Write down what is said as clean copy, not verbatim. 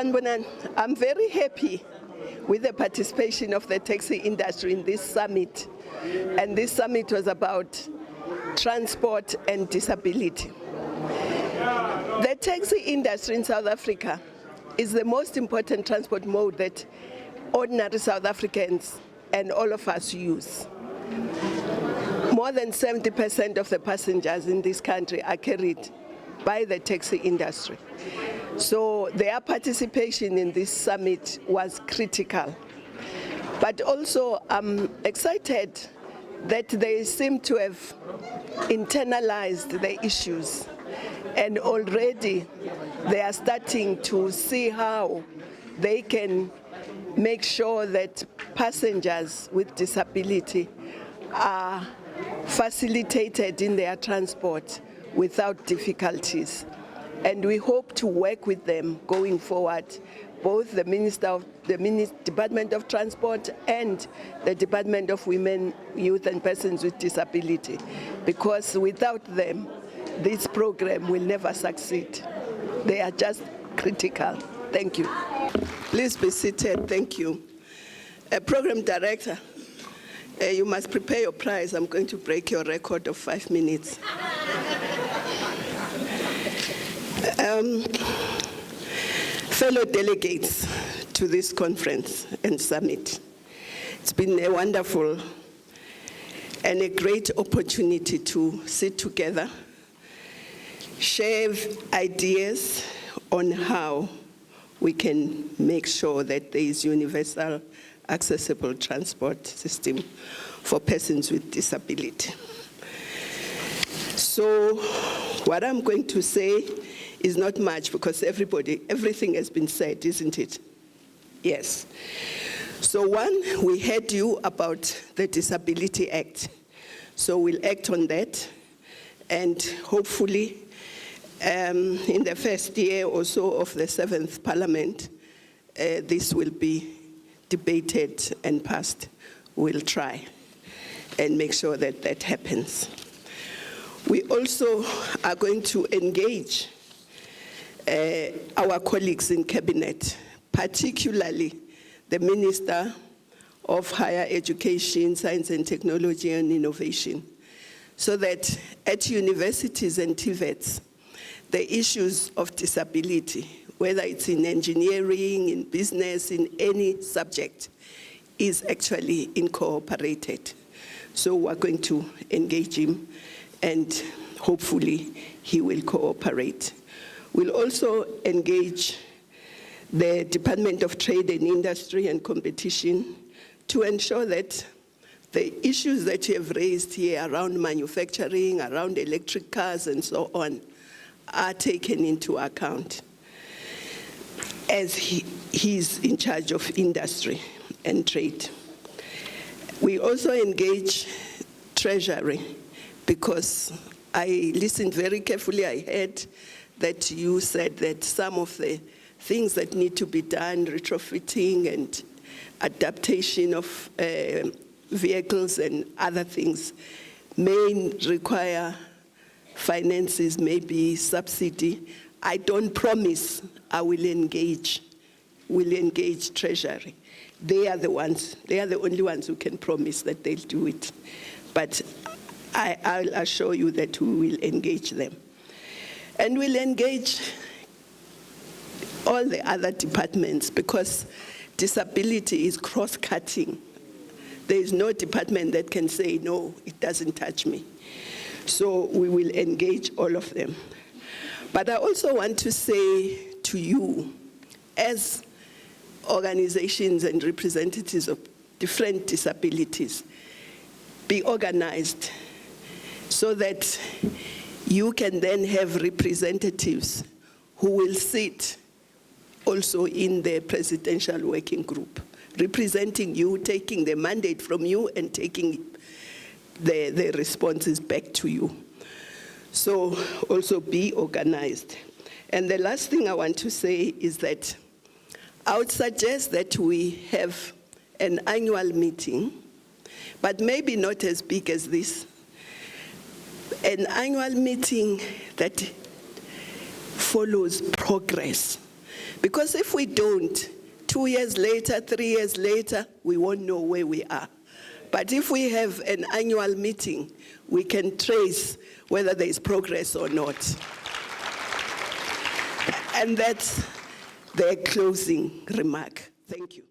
Sanbonan, I'm very happy with the participation of the taxi industry in this summit. And this summit was about transport and disability. The taxi industry in South Africa is the most important transport mode that ordinary South Africans and all of us use. More than 70% of the passengers in this country are carried by the taxi industry. So their participation in this summit was critical. But also I'm excited that they seem to have internalized the issues, and already they are starting to see how they can make sure that passengers with disability are facilitated in their transport without difficulties. And we hope to work with them going forward, both the Department of Transport and the Department of Women, Youth and Persons with Disability, because without them, this program will never succeed. They are just critical. Thank you. Please be seated. Thank you. Program Director, you must prepare your prize. I'm going to break your record of 5 minutes. Fellow delegates to this conference and summit, it's been a wonderful and a great opportunity to sit together, share ideas on how we can make sure that there is universal accessible transport system for persons with disability. So what I'm going to say is not much because everything has been said, isn't it? Yes. So one, we heard you about the Disability Act. So we'll act on that, and hopefully in the first year or so of the 7th Parliament, this will be debated and passed. We'll try and make sure that that happens. We also are going to engage our colleagues in Cabinet, particularly the Minister of Higher Education, Science and Technology and Innovation, so that at universities and TVETs, the issues of disability, whether it's in engineering, in business, in any subject, is actually incorporated. So we're going to engage him, and hopefully he will cooperate. We'll also engage the Department of Trade and Industry and Competition to ensure that the issues that you have raised here around manufacturing, around electric cars and so on, are taken into account, as he's in charge of industry and trade. We also engage Treasury, because I listened very carefully. I heard that you said that some of the things that need to be done, retrofitting and adaptation of vehicles and other things, may require finances, maybe subsidy. I don't promise I will engage Treasury. They are the only ones who can promise that they'll do it. But I'll assure you that we will engage them. And we'll engage all the other departments, because disability is cross-cutting. There is no department that can say, no, it doesn't touch me. So we will engage all of them. But I also want to say to you, as organizations and representatives of different disabilities, be organized so that you can then have representatives who will sit also in the presidential working group, representing you, taking the mandate from you and taking the responses back to you. So also be organized. And the last thing I want to say is that I would suggest that we have an annual meeting, but maybe not as big as this. An annual meeting that follows progress, Because if we don't, 2 years later, 3 years later, we won't know where we are. But if we have an annual meeting, we can trace whether there is progress or not. And that's their closing remark. Thank you.